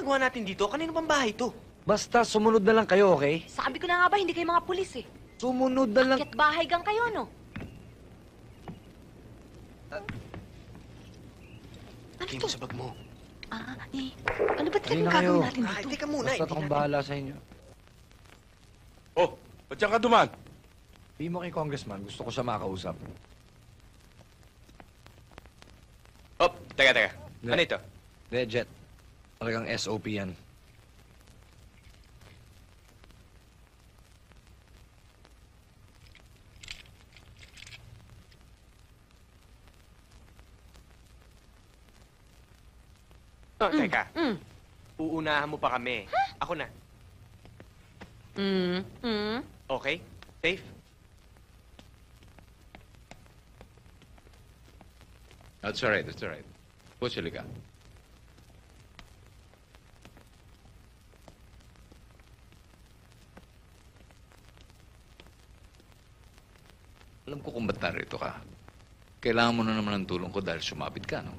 ginagawa natin dito? Kanino bang bahay to? Basta sumunod na lang kayo, okay? Sabi ko na nga ba, hindi kayo mga pulis eh. Sumunod na lang. Akyat bahay gang kayo, no? Ano Lagay to? mo sa bag mo. Ano ba talagang Halina gagawin kayo. natin Ay, dito? teka muna. Basta Hindi akong natin... bahala sa inyo. Oh, ba't yan ka duman? Hindi mo kay Congressman. Gusto ko siya makausap. Oh, teka. Hindi. Ano ito? Jet. Talagang SOP yan. Oh, teka. Uunahan mo pa kami. Ako na. Okay? Safe? That's all right, that's all right. Push, halika. Alam ko kung ba't narito ka. Kailangan mo na naman ng tulong ko dahil sumabit ka, no?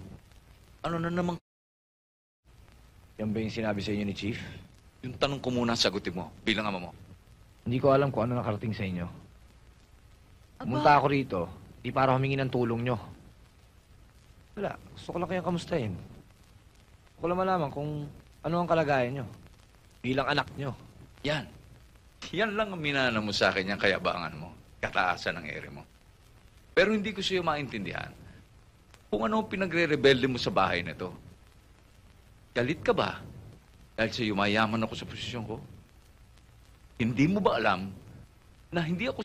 Ano na naman? Yan ba yung sinabi sa inyo ni Chief? Yung tanong ko muna, sagutin mo, bilang ama mo. Hindi ko alam kung ano nakarating sa inyo. Pumunta ako rito, di para humingi ng tulong nyo. Wala, gusto ko lang kayong kamustahin. Gusto ko lang malaman kung ano ang kalagayan nyo. Bilang anak nyo. Yan. Yan lang ang minana mo sa akin, yung kayabangan mo. Kataasan ng ere mo. Pero hindi ko siya maintindihan kung ano ang pinagre-rebelde mo sa bahay na to. Galit ka ba? Dahil sa yumayaman ako sa posisyon ko? Hindi mo ba alam na hindi ako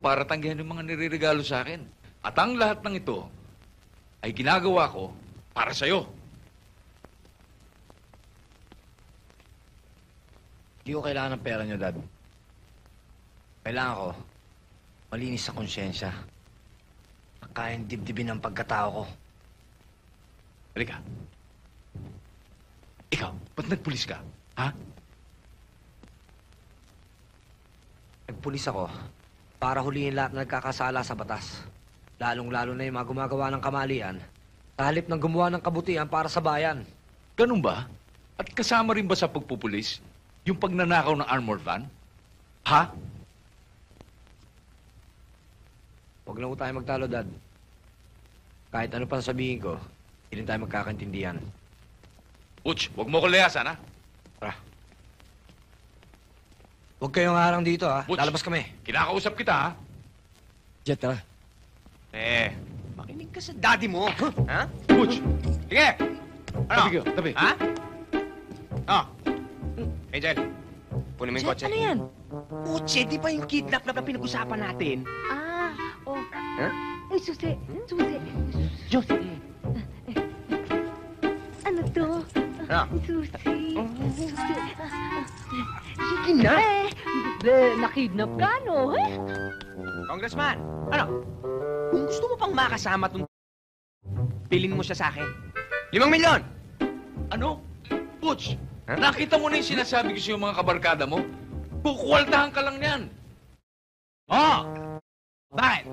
para tanggihan yung mga nireregalo sa akin? At ang lahat ng ito ay ginagawa ko para sa'yo. Hindi ko kailangan ng pera nyo, Dad. Kailangan ko malinis sa konsyensya. Kayang dibdibin ang pagkatao ko. Halika. Ikaw, ba't nagpulis ka? Ha? Nagpulis ako para hulihin lahat na nagkakasala sa batas. Lalong-lalo na yung mga gumagawa ng kamalian sa halip ng gumawa ng kabutihan para sa bayan. Ganun ba? At kasama rin ba sa pagpupulis yung pagnanakaw ng armored van? Ha? Huwag lang po tayo magtalo, Dad. Kahit ano pa sabihin ko, hindi rin tayo magkakaintindihan. Uch, huwag mo ko layasan, ha? Tara. Huwag kayong harang dito, ha? Butch. Lalabas kami. Kinakausap kita, ha? Jet, tara. Makinig ka sa daddy mo. Ha? Uch! Sige! Ano? Tabi ka, tabi. Ha? Oh. Angel, punin mo yung kotse. Ano yan? Kotse, di ba yung kidnap na pinag-usapan natin? Huh? Ay, susi. Susi. Ano to? Ano? Susi. Susi. Sige na. Nakidnap ka, no? Congressman, ano? Kung gusto mo pang makasama tong piling mo siya sa akin. 5 milyon! Ano? Butch, Huh? nakita mo na yung sinasabi ko sa mga kabarkada mo? Kukwaltahan ka lang yan. Oh! Bakit?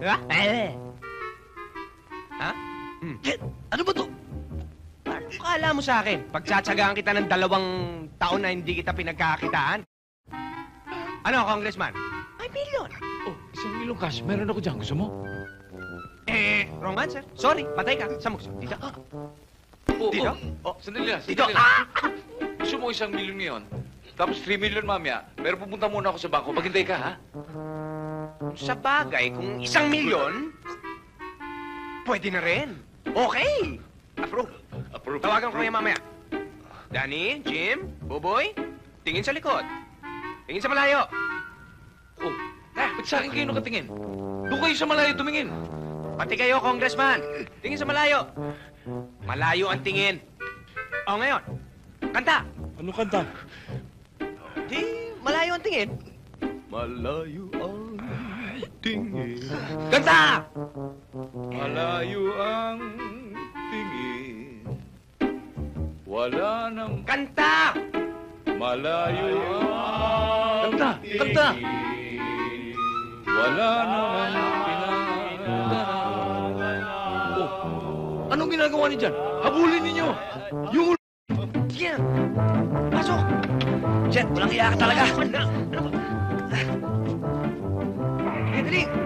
Ha? Ano ba to? Ano kala mo sa akin? Pagtsatsagaan kita ng 2 taon na hindi kita pinagkakakitaan? Ano, Congressman? 5 million. Oh, 1 milyong cash. Meron ako dyan. Gusto mo? Wrong answer. Sorry, patay ka. Samok. Dito. Oh, Dito? Oh, sandali lang. Dito. Sandali lang. Gusto mo 1 milyon ngayon? Tapos 3 milyon mamaya. Pero pupunta muna ako sa bangko. Maghintay ka, ha? Sa bagay, kung 1 milyon, pwede na rin. Okay. Approve. Approve. Tawagan ko kayo mamaya. Danny, Jim, Buboy, tingin sa likod. Tingin sa malayo. Oh, ba't sa akin kayo nakatingin? Doon kayo sa malayo tumingin. Pati kayo, Congressman. Tingin sa malayo. Malayo ang tingin. O, ngayon. Kanta. Ano kanta? Di, malayo ang tingin. Malayo ang tingin. Kanta! Malayo ang tingin. Wala nang Kanta! malayo ang Kanta! Kanta! Wala naman pinagdaanan. Oh, anong ginagawa niyo dyan? Habulin ninyo! Yung Sige na. Pasok. Jet, walang iya ka talaga. Ano ba? Dali.